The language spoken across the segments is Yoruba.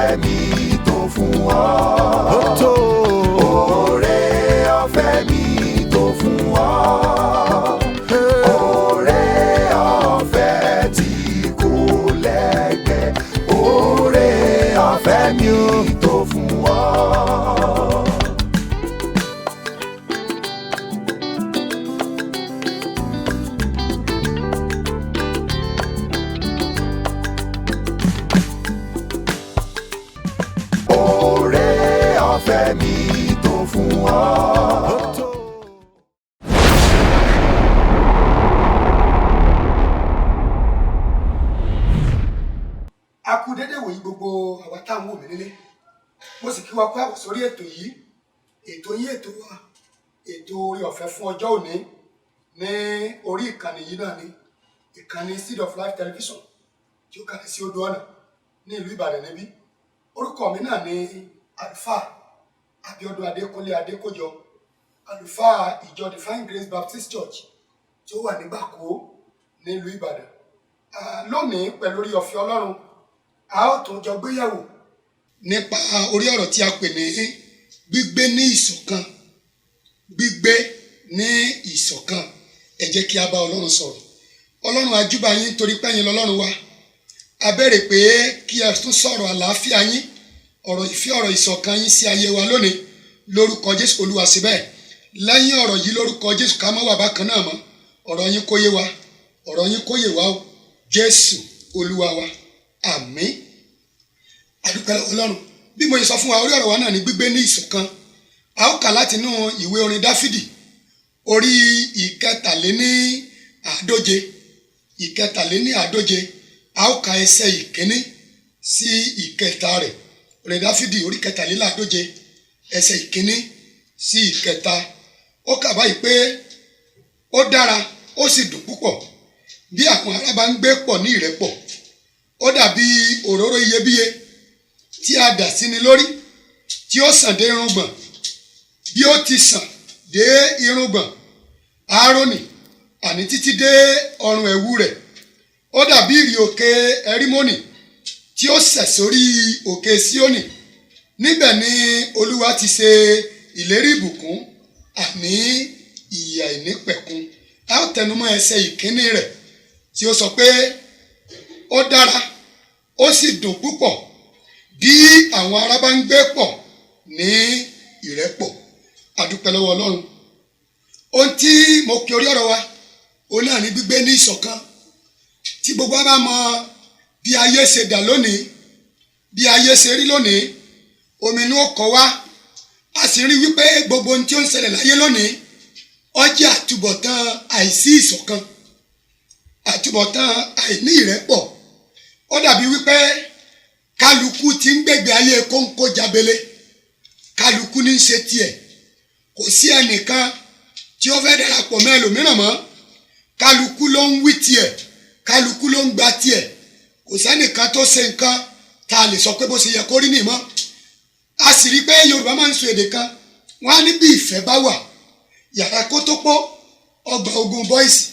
ọ̀fẹ́ mi tó fún ọ. Ó tó. Oore ọ̀fẹ́ mi tó fún ọ. Oore ọ̀fẹ́ tí kò lẹ́gbẹ́. Oore ọ̀fẹ́ mi tó fún ọ. Oore ọ̀fẹ́ mi tó fún ọ. A kú dédé wòyí gbogbo àwa táwọn wò mí nílé. Mo sì kí wa kú àbọ̀ sórí ètò yìí. Ètò yín ètò wa. Ètò oore ọ̀fẹ́ fún ọjọ́ òní ní orí ìkànnì yìí náà ni. Ìkànnì Seed of Life Television tí ó kalẹ̀ sí Odò Ọ̀nà ní ìlú Ìbàdàn níbí. Orúkọ mi náà ni àlùfáà Abíọ́dún Adékúnlé Adékójọ, àlùfáà ìjọ Divine Grace Baptist Church tí ó wà ní Bàkó ní ìlú Ìbàdàn. Lónìí pẹ̀lú orí ọ̀fẹ́ Ọlọ́run, a ó tún jọ gbéyẹ̀wò nípa orí ọ̀rọ̀ tí a pè ní gbígbé ní ìṣọ̀kan. Gbígbé ní ìṣọ̀kan. Ẹ jẹ́ kí a bá Ọlọ́run sọ̀rọ̀. Ọlọ́run a júbà yín torí pé ẹ̀yin lọ́lọ́run wa. A béèrè pé kí ẹ tún sọ̀rọ̀ àlàáfíà yín, ọ̀rọ̀ ìfẹ́, ọ̀rọ̀ ìṣọ̀kan yín sí ayé wa lónìí lórúkọ Jésù. Olúwa sí bẹ́ẹ̀. Lẹ́yìn ọ̀rọ̀ yìí lórúkọ Jésù ká má wà bákan náà mọ́. Ọ̀rọ̀ yín kó yé wa, ọ̀rọ̀ yín kó yé wa o. Jésù Olúwa wa. Àmín. Adúpẹ́ lọ́wọ́ Ọlọ́run. Bí mo sọ fún wa, orí ọ̀rọ̀ wa náà ni gbígbé ní ìṣọ̀kan. A ó kà láti inú ìwé orin Dáfídì orí ìkẹtàléní-àádóje. A ó ka ẹsẹ̀ ìkíní sí ìkẹta rẹ̀. Orin Dáfídì orí kẹtàléláàádóje ẹsẹ̀ ìkíní sí ìkẹta. Ó kà báyìí pé ó dára ó sì dùn púpọ̀ bí àwọn ará bá ń gbé pọ̀ ní ìrẹ́pọ̀. Ó dàbí òróró iyebíye tí a dà síni lórí tí ó sàn dé irùngbọ̀n. Bí ó ti sàn dé irùngbọ̀n Áárónì àní títí dé ọrùn ẹ̀wù rẹ̀. Ó dàbí ìrì òkè Ẹrímónì tí ó sẹ̀ sórí òkè Síónì. Níbẹ̀ ni Olúwa ti ṣe ìlérí ìbùkún àní ìyè àìnípẹ̀kun. A ó tẹnumọ́ ẹsẹ̀ ìkíní rẹ̀ tí ó sọ pé ó dára ó sì dùn púpọ̀ bí àwọn ará bá ń gbé pọ̀ ní ìrẹ́pọ̀. A dúpẹ́ lọ́wọ́ Ọlọ́run. Ohun tí mo kí orí ọ̀rọ̀ wa, òun náà ní gbígbé ní ìṣọ̀kan. Tí gbogbo wa bá mọ bí ayé ṣe dà lónìí, bí ayé ṣe rí lónìí, ominú ó kọ wá. A sì rí wípé gbogbo ohun tí ó ń ṣẹlẹ̀ láyé lónìí ó jẹ́ àtúbọ̀tán àìsí ìṣọ̀kan, àtúbọ̀tán àìní ìrẹ́pọ̀. Ó dàbí wípé kálukú ti ń gbègbè ayé kóńkó jábélé. Kálukú ní í ṣe tiẹ̀. Kò sí ẹnìkan tí ó fẹ́ darapọ̀ mọ́ ẹlòmíràn mọ́. Kálukú ló ń wí tiẹ̀, kálukú ló ń gba tiẹ̀. Kò sẹ́nìkan tó ṣe nǹkan tá a lè sọ pé bó ṣe yẹ kó rí nìmọ́. A sì rí pé Yorùbá máa ń sọ èdè kan, wọ́n á ní bí ìfẹ́ bá wà, yàrá kó tó pọ̀ ọgbà ogun bọ́ìsì.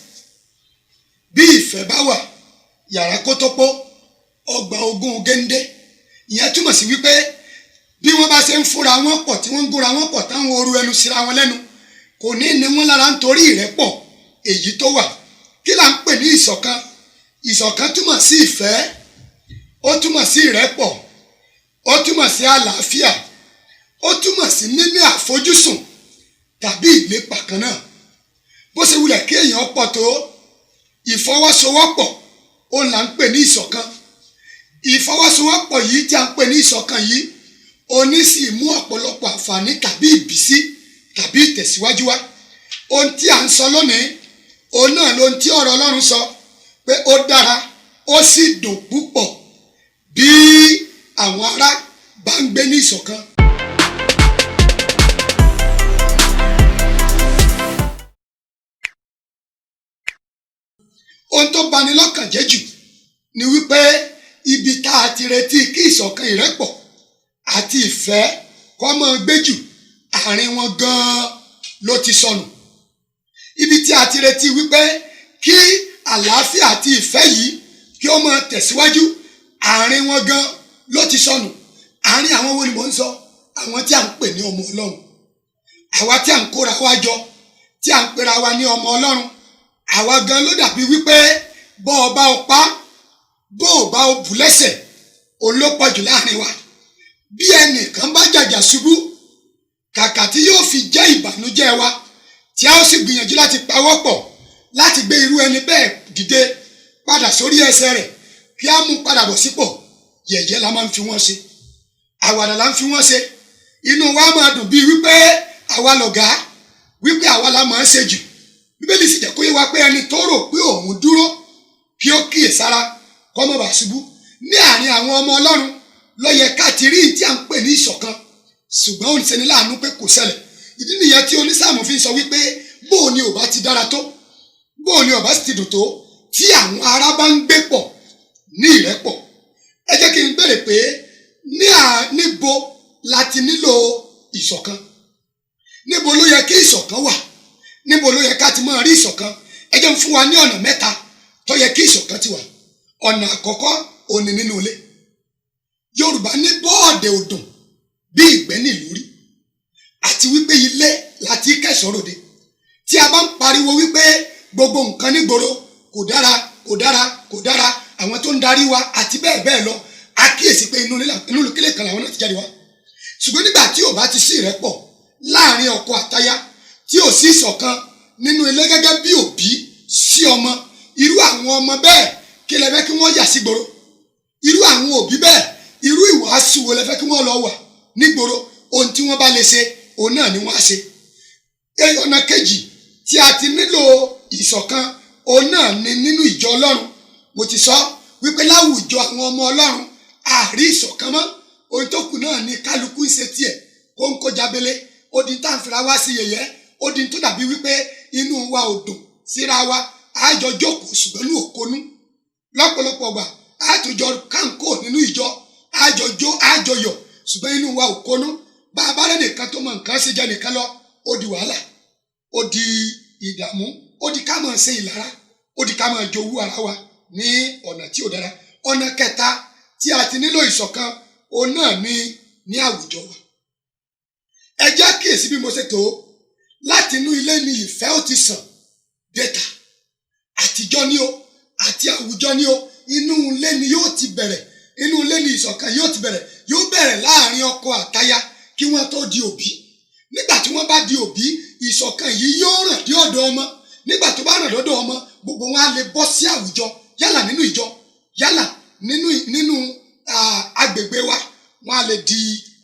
Bí ìfẹ́ bá wà, yàrá kó tó pọ̀ ọgbà ogun géńdé. Ìyẹn túmọ̀ sí wípé bí wọ́n bá ṣe ń fúnra wọn pọ̀ tí wọ́n ń gúnra wọn pọ̀ táwọn oru ẹnu síra wọn lẹ́nu, kò ní ní wọn lára nítorí ìrẹ́pọ̀ èyí tó wà. Kí là ń pè ní ìṣọ̀kan? Ìṣọ̀kan túmọ̀ sí ìfẹ́, ó túmọ̀ sí ìrẹ́pọ̀, ó túmọ̀ sí àlàáfíà, ó túmọ̀ sí níní àfojúsùn tàbí ìlépa kan náà. Bó ṣe wulẹ̀ kí èèyàn pọ̀ tó, ìfọwọ́sowọ́pọ̀ òun là ń pè ní ìṣọ̀kan. Ìfọwọ́sowọ́pọ̀ yìí tí a ń pè ní ìṣọ̀kan yìí, òní sì mú ọ̀pọ̀lọpọ̀ àǹfààní tàbí ìbísí tàbí ìtẹ̀síwájú wá. Ohun tí a ń sọ lónìí, òun náà lohun tí ọ̀rọ̀ Ọlọ́run sọ pé ó dára ó sì dùn púpọ̀ bí àwọn ará bá ń gbé ní ìṣọ̀kan. Ohun tó bani lọ́kàn jẹ́ jù ni wípé ibi tá a ti retí kí ìṣọ̀kan ìrẹ́pọ̀ àti ìfẹ́ kó máa gbé jù, àárín wọn gan-an ló ti sọnù. Ibi tí a ti retí wípé kí àlàáfíà àti ìfẹ́ yìí kí ó máa tẹ̀síwájú, àárín wọn gan ló ti sọnù. àárín àwọn wo ni mò ń sọ? Àwọn tí a ń pè ní ọmọ Ọlọ́run. Àwa tí a ń kóra wa jọ, tí a ń pera wa ní ọmọ Ọlọ́run. Àwa gan ló dàbí wípé bọ́ ọ bá ọ pa, bó o bá o bù lẹ́sẹ̀, òun ló pọ̀jù láàrin wa. Bí ẹnìkan bá jàjà ṣubú, kàkà tí yóò fi jẹ́ ìbànújẹ́ wa, tí a ó sì gbìyànjú láti pawọ́pọ̀ láti gbé irú ẹni bẹ́ẹ̀ dìde padà sórí ẹsẹ̀ rẹ̀ kí a mú padà bọ̀ sípò, yẹ̀yẹ́ la máa ń fi wọ́n ṣe, àwàdà la ń fi wọ́n ṣe. Inú wa máa dùn bíi wípé àwa lọ̀gá, wípé àwa la máa ń ṣe jù. Bíbélì sì jẹ́ kó yé wa pé ẹni tó rò pé òun dúró kí ó kíyèsára kó má bàa ṣubú. Ní àárín àwọn ọmọ Ọlọ́run ló yẹ ká ti rí tí a ń pè ní ìṣọ̀kan, ṣùgbọ́n ó ń ṣeni láàánú pé kò ṣẹlẹ̀. Ìdí nìyẹn tí onísáàmù fi ń sọ wípé bóò ni ò bá ti dára tó, bóò ni ò bá sì ti dùn tó tí àwọn ará bá ń gbé pọ̀ ní ìrẹ́pọ̀. Ẹ jẹ́ kí n béèrè pé níbo la ti nílò ìṣọ̀kan? Níbo ló yẹ kí ìṣọ̀kan wà? Níbo ló yẹ ká ti máa rí ìṣọ̀kan? Ẹ jẹ́ n fún wa ní ọ̀nà mẹ́ta tó yẹ kí ìṣọ̀kan ti wà. Ọ̀nà àkọ́kọ́ òní nínú ilé. Yorùbá ní bọ́ọ̀dẹ̀ òdùn bí ìgbẹ́ nílùú rí, àti wípé ilé láti kẹ́sọ̀ ròde. Tí a bá ń pariwo wípé gbogbo nǹkan nígboro kò dára, kò dára, kò dára, àwọn tó ń darí wa àti bẹ́ẹ̀ bẹ́ẹ̀ lọ, a kíyèsí pé inú kílé kan làwọn náà ti jáde wá. Ṣùgbọ́n nígbà tí ò bá ti sí ìrẹ́pọ̀ láàrin ọkọ àtaya, tí ò sí ìṣọ̀kan nínú ilé gẹ́gẹ́ bí òbí sí ọmọ, irú àwọn ọmọ bẹ́ẹ̀ kí lẹ fẹ́ kí wọ́n yà sígboro? Irú àwọn òbí bẹ́ẹ̀, irú ìwàásù wo lẹ fẹ́ kí wọ́n lọ wà nígboro? Ohun tí wọ́n bá lè ṣe, òun náà ni wọ́n á ṣe. Ọ̀nà kejì tí a ti nílò ìṣọ̀kan, òun náà ni nínú ìjọ Ọlọ́run. Mo ti sọ wípé láwùjọ àwọn ọmọ Ọlọ́run àrí ìṣọ̀kan mọ́. Ohun tó kù náà ni kálukú ń ṣe tiẹ̀, kó ń kó jábélé, ó di tá à ń fira wá sí yẹ̀yẹ́, ó di tó dàbí wípé inú wa ò dùn síra wa, àjọ jókòó ṣùgbọ́n ní òkonú. Lọ́pọ̀lọpọ̀ gbà àtòjọ kánkó nínú ìjọ, àjọ jó àjọ yọ̀, ṣùgbọ́n inú wa ò konú. Bá a bá rẹ̀ nìkan tó mọ nǹkan ṣe jẹ́ nìkan lọ, ó di wàhálà, ó di ìdààmú, ó di ká máa ṣe ìlara, ó di ká máa jowú ara wa ní ọ̀nà tí ò dára. Ọ̀nà kẹta tí a ti nílò ìṣọ̀kan, òun náà ní àwùjọ wa. Ẹ jẹ́ kíyèsí bí mo ṣe tó, láti inú ilé ni ìfẹ́ ó ti sàn déta. Àtijọ́ ni o, àti àwùjọ ni o, inú ilé ni yóò ti bẹ̀rẹ̀, inú ilé ni ìṣọ̀kan yóò ti bẹ̀rẹ̀. Yóò bẹ̀rẹ̀ láàrin ọkọ àtaya kí wọ́n tó di òbí. Nígbà tí wọ́n bá di òbí, ìṣọ̀kan yìí yóò ràn dé ọ̀dọ̀ ọmọ. Nígbà tó bá ràn dọ́dọ̀ ọmọ, gbogbo wọn á lè bọ́ sí àwùjọ, yálà nínú ìjọ, yálà nínú agbègbè wa, wọn á lè di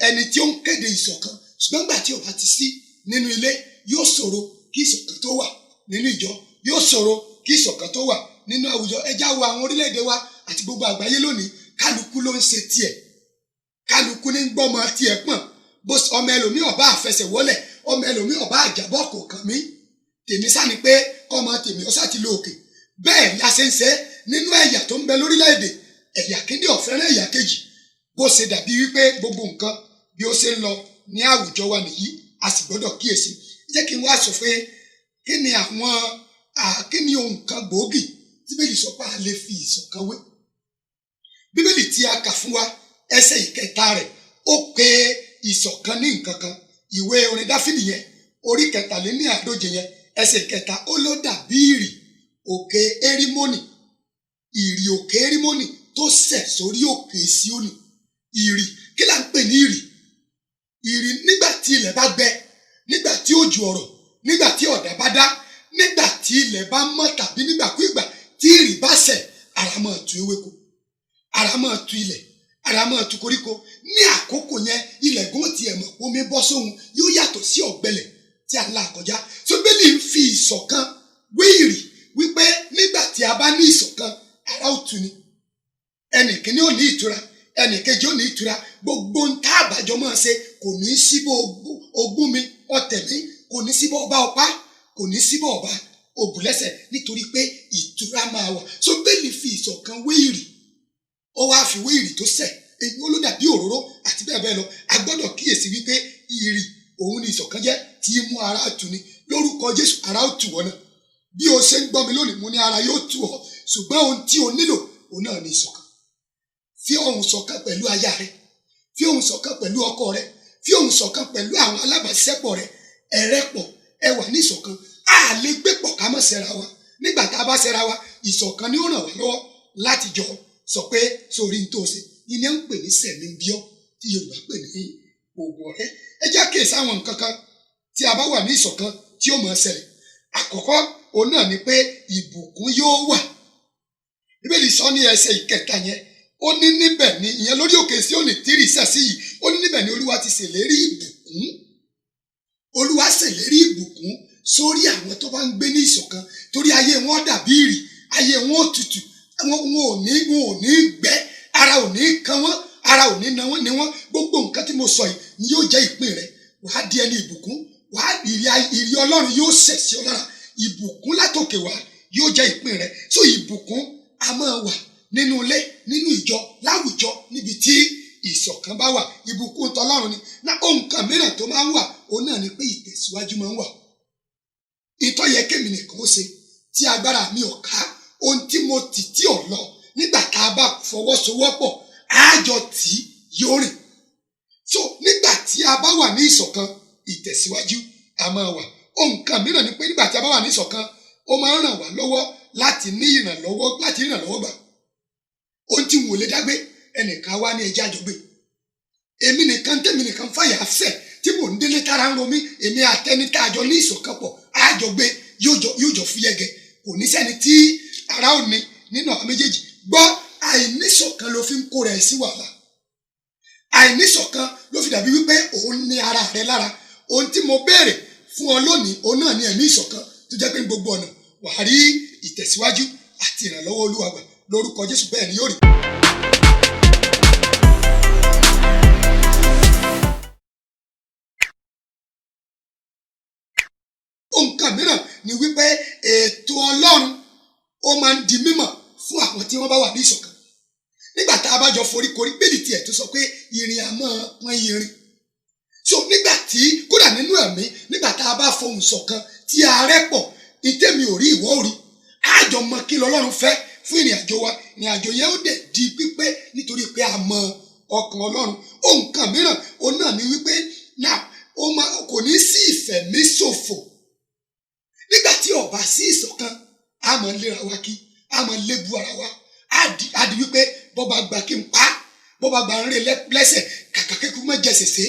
ẹni tí ó ń kéde ìṣọ̀kan. Ṣùgbọ́n nígbà tí ó bá ti sí nínú ilé, yóò ṣòro kí ìṣọ̀kan tó wà nínú ìjọ, yóò ṣòro kí ìṣọ̀kan tó wà nínú àwùjọ. Ẹ já wo àwọn orílẹ̀-èdè wa àti gbogbo àgbáyé lónìí, kálukú ló ń ṣe tiẹ̀, kálukú ní gbọ́mọ tiẹ̀ pọ̀n. Bó ọmọ ẹlòmíì ọba àfẹsẹ̀ wọlẹ̀, ọmọ ẹlòmíì ọba àjàbọ̀ kò kàn mí, tèmi sá ni pé kọ́mọ tèmi ó sá ti lo òkè. Bẹ́ẹ̀ la ṣe ń ṣe nínú ẹ̀yà tó ń bẹ lórílẹ̀-èdè. Ẹ̀yà kíní ò fẹ́ràn ẹ̀yà kejì. Bó ṣe dàbí wípé gbogbo nǹkan bí ó ṣe ń lọ ní àwùjọ wa nìyí, a sì gbọ́dọ̀ kíyèsí. Jẹ́ kí n wá sọ pé kí ni ohun kan gbòógì tí Bíbélì sọ pé a lè fi ìṣọ̀kan wé. Bíbélì tí a kà fún wa, ẹsẹ̀ ìkẹta rẹ̀, ó pe ìṣọ̀kan ní nǹkan kan. Ìwé orin Dáfídì yẹn, orí 140 yẹn, ẹsẹ̀ ìkẹta, ó ló dàbí ìrì òkè Érímónì, ìrì òkè Érímónì tó sẹ̀ sórí òkè Síónì. Ìrì, kí là ń pè ní ìrì? Ìrì nígbà tí ilẹ̀ bá gbẹ, nígbà tí òjò ọ̀rọ̀, nígbà tí ọ̀dá bá dá, nígbà tí ilẹ̀ bá mọ́ tàbí nígbàkúìgbà tí ìrì bá sẹ̀, ara máa tu ewéko, ara máa tu ilẹ̀, ara máa tu koríko. Ní àkókò yẹn, ilẹ̀ gún ti ẹ̀mọ̀ omi bọ́ sóhun, yóò yàtọ̀ sí ọ̀gbẹlẹ̀ tí a là kọjá. So Bíbélì ń fi ìṣọ̀kan wé ìrì, wípé nígbà tí a bá ní ìṣọ̀kan, ara ó tu ni. Ẹnìkíní ò ní ìtura, ẹnìkejì ò ní ìtura. Gbogbo ń tá àbájọ máa ṣe, kò ní síbò ogún mi ọ̀tẹ̀ mi, kò ní síbò ọba ọpá, kò ní síbò ọba òbúlẹ́sẹ̀, nítorí pé ìtura máa wà. So Bíbélì fi ìṣọ̀kan wé ìrì, ó wá fi wé ìrì tó sẹ̀, èyí ó ló dàbí òróró àti bẹ́ẹ̀ bẹ́ẹ̀ lọ. A gbọ́dọ̀ kíyèsí wípé ìrì òun ni ìṣọ̀kan jẹ́, tí mú ara tù ni. Lórúkọ Jésù, ara ó tù wọ́n náà. Bí o ṣe ń gbọ́ mi lónìí, mo ní ara yóò tù ọ́, ṣùgbọ́n ohun tí o nílò, òun náà ni ìṣọ̀kan. Fi ọ̀hùn ṣọ̀kan pẹ̀lú aya rẹ, fi ohùn ṣọ̀kan pẹ̀lú ọkọ rẹ, fi ohùn ṣọ̀kan pẹ̀lú àwọn alábàáṣiṣẹ́pọ̀ rẹ, ẹ rẹ́pọ̀, ẹ wà ní ìṣọ̀kan. A lè gbé pọ̀ ká má ṣẹra wa. Nígbà tá a bá ṣẹra wa, ìṣọ̀kan ni ó ràn wá lọ́wọ́ láti jọ sọ pé sórí n tó ṣe. Ìyẹn ń pè ní sẹ̀mí-bíọ́ tí Yorùbá pè ní oògùn ọ̀rẹ́. Ẹ jẹ́ àkíyèsí àwọn nǹkan kan tí a bá wà ní ìṣọ̀kan tí ó máa ṣẹlẹ̀. Àkọ́kọ́ òun náà ni pé ìbùkún yóò wà. Bíbélì sọ ní ẹsẹ̀ ìkẹta yẹn, ó ní níbẹ̀ ni ìyẹn lórí òkè Síónì tírì sẹ́sí yìí, ó ní níbẹ̀ ni Olúwa ti ṣèlérí ìbùkún. Olúwa ṣèlérí ìbùkún sórí àwọn tó bá ń gbé ní ìṣọ̀kan, torí ayé wọn dàbí ìrì, ayé wọn ò tutù, wọn ò ní gbẹ, ara ò ní kan wọn, ara ò ní na wọn ní wọn. Gbogbo nǹkan tí mo sọ yìí ni yóò jẹ́ ìpín rẹ. Wàá di ẹni ìbùkún, ìrì Ọlọ́run yóò sẹ̀ sí ọ lára. Ìbùkún látòkè wá yóò jẹ́ ìpín rẹ. So ìbùkún a máa wà nínú ilé, nínú ìjọ, láwùjọ, níbi tí ìṣọ̀kan bá wà. Ìbùkún tọlọ́run ni. Ohun kan mìíràn tó máa ń wà, òun náà ni pé ìtẹ̀síwájú máa ń wà. Ìtọ́ yẹ kémi nìkan ó ṣe tí agbára mi ò ká, ohun tí mo tì tí ò lọ, nígbà tá a bá fọwọ́sowọ́pọ̀ àjọ tí yóò rìn. So nígbà tí a bá wà ní ìṣọ̀kan, ìtẹ̀síwájú a máa wà. Ohun kan mìíràn ni pé nígbà tí a bá wà ní ìṣọ̀kan, ó máa ń ràn wá lọ́wọ́ láti ní ìrànlọ́wọ́, láti ìrànlọ́wọ́ gbà. Ohun tí wò lè dágbé, ẹnìkan wá ní ẹjẹ́ àjọgbé. Èmi nìkan tèmi nìkan fàyà fẹ̀ tí mò ń délé tára ń ro mí, èmi àtẹni tá a jọ ní ìṣọ̀kan pọ̀, àjọgbé yóò jọ fúyẹ́gẹ. Kò ní sẹ́ni tí ara ò ní nínú àwọn méjèèjì. Gbọ́, àìníṣọ̀kan ló fi ń kó rẹ̀ sí wàhálà. Àìníṣọ̀kan ló fi dàbí wípé òun ní ara rẹ̀ lára. Ohun tí mo béèrè fún ọ lónìí, òun náà ní ẹ̀mí ìṣọ̀kan tó jẹ́ pé gbogbo ọ̀nà wàá rí ìtẹ̀síwájú àti ìrànlọ́wọ́ Olúwa gbà lórúkọ Jésù. Bẹ́ẹ̀ ni yóò rí. Nǹkan mìíràn ni wípé ètò Ọlọ́run ó máa ń di mímọ̀ fún àwọn tí wọ́n bá wà ní ìṣọ̀kan. Nígbà tá a bá jọ foríkorí, bẹ́ẹ̀ni tiẹ̀ tó sọ pé ìrìn àmọ́ pọ́n irin. So nígbà tí kódà nínú ẹ̀mí, nígbà tá a bá fohùn ṣọ̀kan tí a rẹ́pọ̀, ìtẹ́mi ò rí ìwọ ò rí, àjọ mọ kí lọ́lọ́run fẹ́ fún ìrìn àjò wa. Ìrìn àjò yẹn ó dẹ̀ di pípé nítorí pé a mọ ọkàn Ọlọ́run. Ohun kan mìíràn òun náà ni wípé kò ní sí ìfẹ̀míṣòfò. Nígbà tí ó bá sí ìṣọ̀kan, a máa léra wa kí, a máa lébu ara wa. A di wípé bọ́ba gbà kí n pa, bọ́ba gbà ń rè lẹ́sẹ̀, kàkà kékeré má jẹ sèse,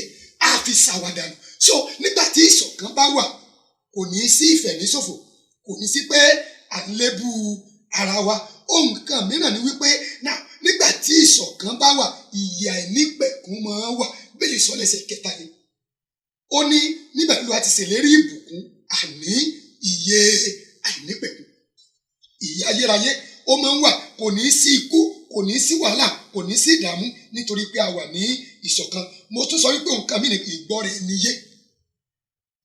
a fi ṣàwàdànù. So nígbà tí ìṣọ̀kan bá wà, kò ní sí ìfẹ̀míṣòfò, kò ní sí pé à ń lébu ara wa. Ohun kan mìíràn ni wípé nígbà tí ìṣọ̀kan bá wà, ìyè àìnípẹ̀kún máa wà. Bẹ́ẹ̀ lè sọ lẹ́sẹ̀ kẹta ni. Ó ní níbẹ̀ ló ti ṣèlérí ìbùkún, àní ìyè àìnípẹ̀kún. Ìyè ayérayé ó máa ń wà, kò ní sí ikú, kò ní sí wàhálà, kò ní sí ìdààmú, nítorí pé a wà ní ìṣọ̀kan. Mo tún sọ wípé nǹkan mìíràn ìgbọ́ rẹ̀ níyé.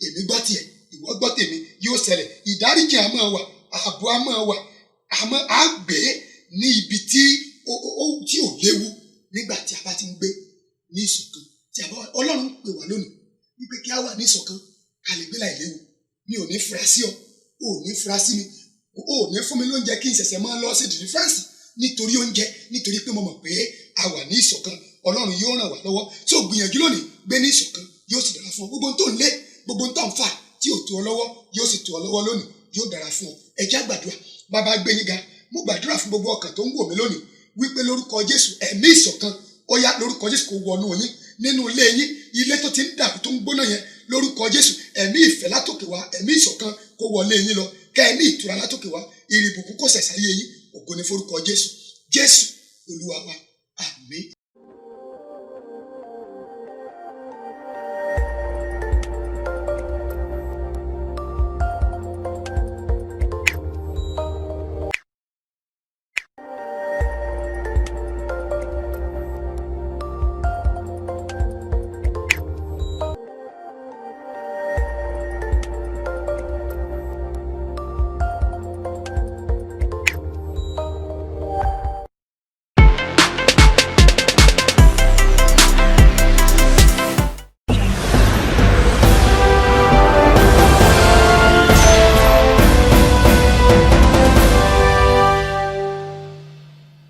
Èmi gbọ́ tiẹ̀, ìwọ gbọ́ tèmi, yóò ṣẹlẹ̀. Ìdáríjì a máa wà, ààbò a máa wà, àmọ́ a gbé ní ibi tí ò léwu nígbà tí a bá ti ń gbé ní ìṣọ̀kan. Tí a bá wà, Ọlọ́run pè wá lónìí wípé kí a wà ní ìṣọ̀kan, ká lè gbé láì léwu. Mi ò ní fura sí ọ, ò ní fura sí mi, ò ní fún mi lóúnjẹ kí n ṣẹ̀ṣẹ̀ máa lọ sí deliverance nítorí oúnjẹ, nítorí pé mo mọ̀ pé a wà ní ìṣọ̀kan. Ọlọ́run yóò ràn wá lọ́wọ́. So gbìyànjú lónìí, gbé ní ìṣọ̀kan, yóò sì dára fún ọ. Gbogbo tó ń lé, gbogbo tó ń fà tí ò tó ọ lọ́wọ́, yóò sì tó ọ lọ́wọ́ lónìí, yóò dára fún ọ. Ẹ jẹ́ á gbàdúrà. Bàbá gbé yín ga, mo gbàdúrà fún gbogbo ọkàn tó ń wò mí lónìí wípé lórúkọ Jésù, ẹ̀mí ìṣọ̀kan ó yá lórúkọ Jésù kó wọnú yín, nínú ilé yín, ilé tó ti ń dàrú tó ń gbóná yẹn, lórúkọ Jésù, ẹ̀mí ìfẹ́ látòkè wá, ẹ̀mí ìṣọ̀kan kó wọlé yín lọ, kẹ́ ẹ ní ìtura látòkè wá, ìrì ìbùkún kó sẹ̀ sáyé yín. Ògo ni forúkọ Jésù. Jésù Olúwa wa. Àmín.